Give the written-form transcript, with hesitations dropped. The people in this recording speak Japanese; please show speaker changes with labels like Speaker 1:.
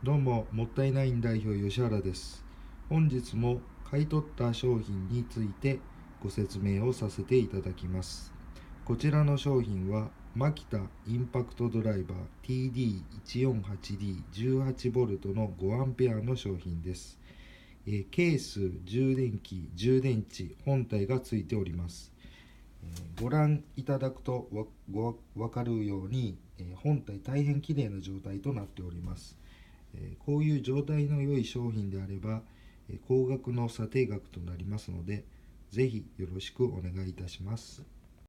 Speaker 1: どうも、もったいないん代表吉原です。本日も買い取った商品についてご説明をさせていただきます。こちらの商品はマキタインパクトドライバー TD148D18V の 5A の商品です。ケース、充電器、充電池、本体がついております。ご覧いただくとわかるように、本体大変綺麗な状態となっております。こういう状態の良い商品であれば、高額の査定額となりますので、ぜひよろしくお願いいたします。